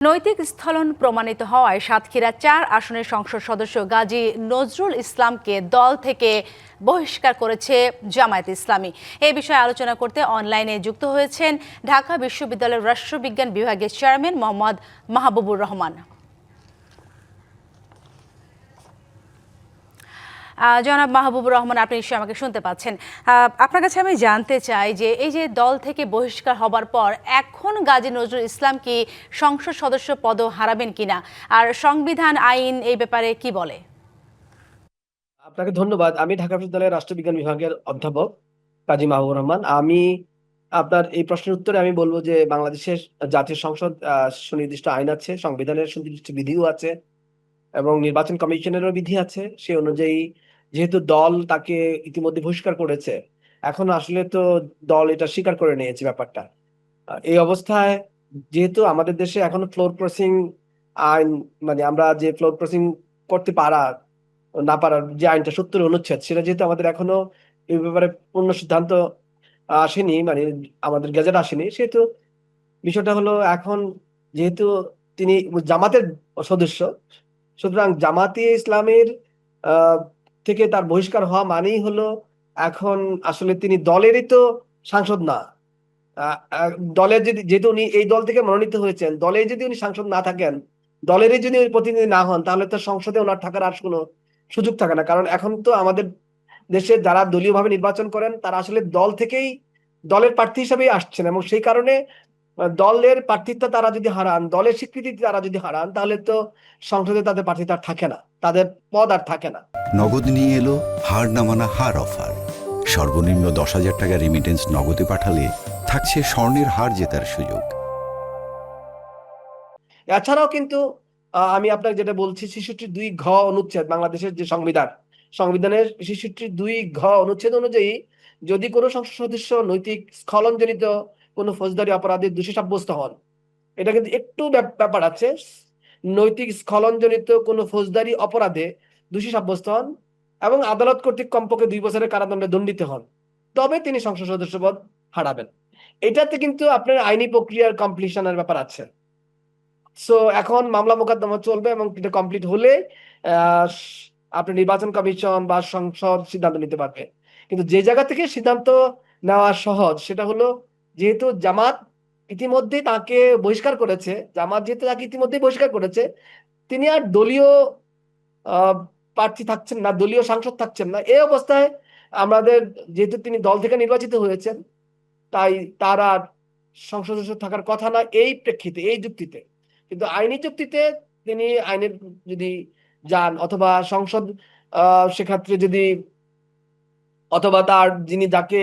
নৈতিক স্থলন প্রমাণিত হওয়ায় সাতক্ষীরা ৪ আসনের সংসদ সদস্য গাজী নজরুল ইসলামকে দল থেকে বহিষ্কার করেছে জামায়াতে ইসলামী। এই বিষয়ে আলোচনা করতে অনলাইনে যুক্ত হয়েছেন ঢাকা বিশ্ববিদ্যালয়ের রাষ্ট্রবিজ্ঞান বিভাগের চেয়ারম্যান মোহাম্মদ মাহবুবুর রহমান। জনাব মাহবুবুর রহমান, আপনি নিশ্চয়ই আমাকে শুনতে পাচ্ছেন। আপনার কাছে আমি জানতে চাই যে এই যে দল থেকে বহিষ্কার হবার পর এখন গাজী নজরুল ইসলাম কি সংসদ সদস্য পদও হারাবেন কিনা, আর সংবিধান আইন এই ব্যাপারে কি বলে? আপনাকে ধন্যবাদ। আমি ঢাকা বিশ্ববিদ্যালয়ের রাষ্ট্রবিজ্ঞান বিভাগের অধ্যাপক কাজী মাহবুবুর রহমান। আপনার এই প্রশ্নের উত্তরে আমি বলবো যে বাংলাদেশের জাতীয় সংসদ সুনির্দিষ্ট আইন আছে, সংবিধানের সুনির্দিষ্ট বিধিও আছে এবং নির্বাচন কমিশনেরও বিধি আছে। সেই অনুযায়ী যেহেতু দল তাকে ইতিমধ্যে বহিষ্কার করেছে, এখন আসলে তো দল এটা স্বীকার করে নিয়েছে ব্যাপারটা। এই অবস্থায় যেহেতু আমাদের দেশে এখনো ফ্লোর ক্রসিং আইন, মানে আমরা যে ফ্লোর ক্রসিং করতে না পারার যে আইনটা ৭০ অনুচ্ছেদ, সেটা যেহেতু আমাদের এখনো এই ব্যাপারে পূর্ণ সিদ্ধান্ত আসেনি, মানে আমাদের গেজেট আসেনি, সেহেতু বিষয়টা হলো এখন যেহেতু তিনি জামাতের সদস্য, সুতরাং জামাতে ইসলামের আহ থেকে তার বহিষ্কার হওয়া মানেই হলো এখন আসলে তিনি দলেরই তো সাংসদ না। আহ, আহ, দলের যদি, যেহেতু উনি এই দল থেকে মনোনীত হয়েছেন, দলে যদি উনি সাংসদ না থাকেন, দলেরই যদি উনি প্রতিনিধি না হন, তাহলে তো সংসদে ওনার থাকার আর কোনো সুযোগ থাকে না। কারণ এখন তো আমাদের দেশে যারা দলীয়ভাবে নির্বাচন করেন তারা আসলে দল থেকেই দলের প্রার্থী হিসেবেই আসছেন, এবং সেই কারণে দলের প্রার্থিতা তারা যদি হারান, দলের স্বীকৃতি তারা যদি হারান, তাহলে তো সংসদে তাদের প্রার্থিতা আর থাকে না, তাদের পদ আর থাকে না। নগদ নিয়ে এলো হার না মানা হার অফার। সর্বনিম্ন 10,000 টাকা রেমিটেন্স নগদে পাঠালে থাকছে স্বর্ণের হার জেতার সুযোগ। এছাড়াও কিন্তু আমি আপনাকে যেটা বলছি, ৬৬(২) ঘ অনুচ্ছেদ, বাংলাদেশের যে সংবিধানের ৬৬(২) ঘ অনুচ্ছেদ অনুযায়ী যদি কোনো সংসদ সদস্য নৈতিক স্খলনজনিত কোনো ফৌজদারি অপরাধে দোষী সাব্যস্ত হন, এটা কিন্তু একটু ব্যাপার আছে, নৈতিক স্খলনজনিত কোনো ফৌজদারি অপরাধে দোষী সাব্যস্ত হন এবং আদালত কর্তৃক কমপক্ষে 2 বছরের কারাদণ্ডে দণ্ডিত হন, তবে তিনি সংসদ সদস্য পদ হারাবেন। এটাতে কিন্তু আপনার আইনি প্রক্রিয়ার কমপ্লিশনের ব্যাপার আছে। সো এখন মামলা মোকদ্দমা চলবে এবং এটা কমপ্লিট হলে আপনি নির্বাচন কমিশন বা সংসদ সিদ্ধান্ত নিতে পারবে। কিন্তু যে জায়গা থেকে সিদ্ধান্ত নেওয়া সহজ, সেটা হলো যেহেতু জামাত ইতিমধ্যেই তাকে বহিষ্কার করেছে, তিনি আর দলীয় প্রার্থী থাকছেন না, দলীয় সাংসদ থাকছেন না। এই অবস্থায় আমাদের, যেহেতু তিনি দল থেকে নির্বাচিত হয়েছেন, তাই তার আর সংসদ সদস্য থাকার কথা না এই প্রেক্ষিতে, এই যুক্তিতে। কিন্তু আইনি যুক্তিতে তিনি আইনের যদি যান, অথবা সংসদ সেক্ষেত্রে যদি, অথবা তার যিনি যাকে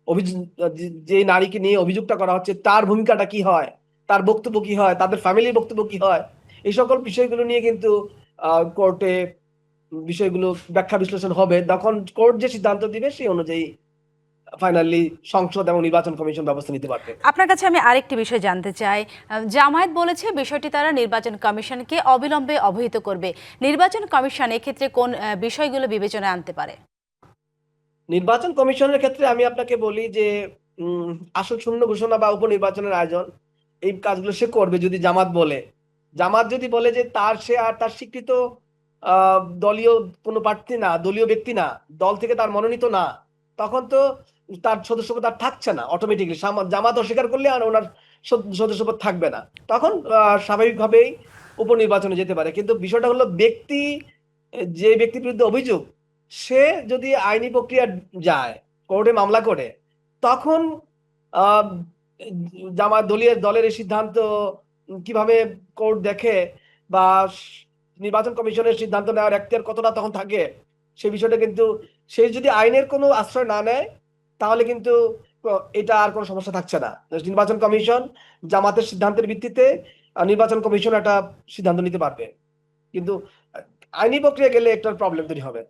অভিযোগ, যে নারীকে নিয়ে অভিযোগটা করা হচ্ছে, তার ভূমিকাটা কি হয়, তার বক্তব্য কি হয়, তাদের ফ্যামিলির বক্তব্য কি হয়, এই সকল বিষয়গুলো নিয়ে কিন্তু কোর্টে বিষয়গুলো ব্যাখ্যা বিশ্লেষণ হবে। তখন কোর্ট যে সিদ্ধান্ত দিবে সেই অনুযায়ী ফাইনালি সংসদ এবং নির্বাচন কমিশন ব্যবস্থা নিতে পারবে। আপনার কাছে আমি আরেকটি বিষয় জানতে চাই। জামায়াত বলেছে বিষয়টি তারা নির্বাচন কমিশনকে অবিলম্বে অবহিত করবে। নির্বাচন কমিশন এক্ষেত্রে কোন বিষয়গুলো বিবেচনায় আনতে পারে? নির্বাচন কমিশনের ক্ষেত্রে আমি আপনাকে বলি যে আসল শূন্য ঘোষণা বা উপনির্বাচনের আয়োজন, এই কাজগুলো সে করবে যদি জামাত যদি বলে যে সে আর তার স্বীকৃত দলীয় কোনো প্রার্থী না, দলীয় ব্যক্তি না, দল থেকে তার মনোনীত না, তখন তো তার সদস্যপদ আর থাকছে না অটোমেটিকলি। জামাত অস্বীকার করলে আর ওনার সদস্যপদ থাকবে না, তখন স্বাভাবিকভাবেই উপনির্বাচনে যেতে পারে। কিন্তু বিষয়টা হলো যে ব্যক্তির বিরুদ্ধে অভিযোগ, সে যদি আইনি প্রক্রিয়া যায়, কোর্টে মামলা করে, তখন আহ দলের এই সিদ্ধান্ত কিভাবে কোর্ট দেখে, বা নির্বাচন কমিশনের সিদ্ধান্ত নেওয়ার এখতিয়ার কতটা তখন থাকে, সে বিষয়টা কিন্তু, সে যদি আইনের কোনো আশ্রয় না নেয়, তাহলে কিন্তু এটা আর কোনো সমস্যা থাকছে না। নির্বাচন কমিশন জামাতের সিদ্ধান্তের ভিত্তিতে নির্বাচন কমিশন একটা সিদ্ধান্ত নিতে পারবে, কিন্তু আইনি প্রক্রিয়া গেলে একটা প্রবলেম তৈরি হবে।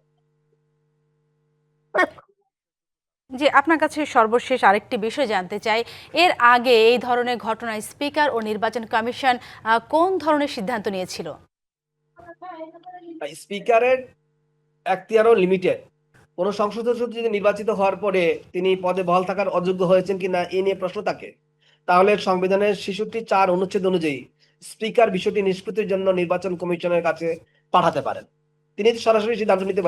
জি, আপনার কাছে সর্বশেষ আরেকটি বিষয় জানতে চাই। এর আগে এই ধরনের ঘটনায় স্পিকার ও নির্বাচন কমিশন কোন ধরনের সিদ্ধান্ত নিয়েছিল? স্পিকারের এখতিয়ারও লিমিটেড। কোন সংসদ সদস্য যদি নির্বাচিত হওয়ার পরে তিনি পদে বহাল থাকার অযোগ্য হয়েছেন কিনা এ নিয়ে প্রশ্ন থাকে, তাহলে সংবিধানের ৬৬(৪) অনুচ্ছেদ অনুযায়ী স্পিকার বিষয়টি নিষ্পত্তির জন্য নির্বাচন কমিশনের কাছে পাঠাতে পারেন। তিনি তো সরাসরি সিদ্ধান্ত নিতে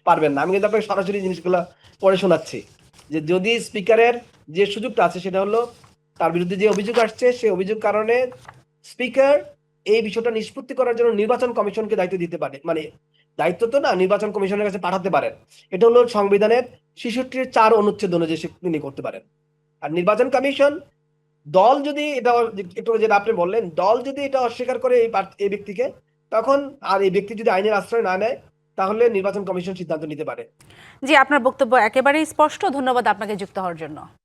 পারবেন না। আমি কিন্তু আপনাকে সরাসরি জিনিসগুলো পড়ে শোনাচ্ছি যে যদি স্পিকারের যে সুযোগটা আছে সেটা হলো তার বিরুদ্ধে যে অভিযোগ আসছে সেই অভিযোগ কারণে স্পিকার এই বিষয়টা নিষ্পত্তি করার জন্য নির্বাচন কমিশনকে দায়িত্ব দিতে পারে, মানে দায়িত্ব তো না, নির্বাচন কমিশনের কাছে পাঠাতে পারেন। এটা হলো সংবিধানের 66(4) অনুচ্ছেদ অনুযায়ী তিনি করতে পারেন। আর নির্বাচন কমিশন দল যদি এটা একটু যেটা আপনি বললেন, দল যদি এটা অস্বীকার করে এই ব্যক্তিকে, তখন আর এই ব্যক্তি যদি আইনের আশ্রয় না নেয় তাহলে নির্বাচন কমিশন সিদ্ধান্ত নিতে পারে। জি, আপনার বক্তব্য একেবারেই স্পষ্ট। ধন্যবাদ আপনাকে যুক্ত হওয়ার জন্য।